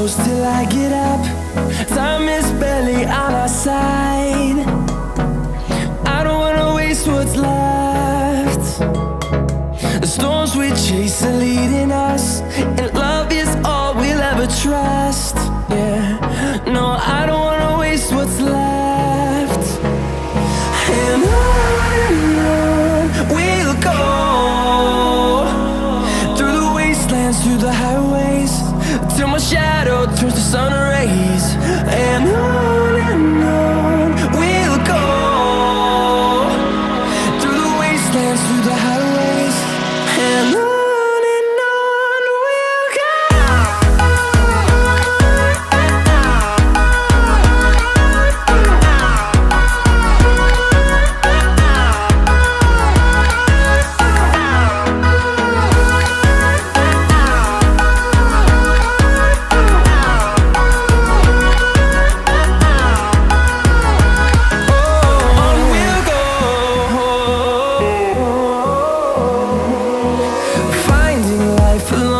close till I get up. Time is barely on our side. I don't wanna waste what's left. The storms we chase are leading us, and love is all we'll ever trust. Yeah, no, I don't wanna waste what's left. And on we'll go, through the wastelands, through the highways, till my shadow turns to sun rays. And on we'll go, through the wastelands, through the highways, and on we'll go. Finding life alone.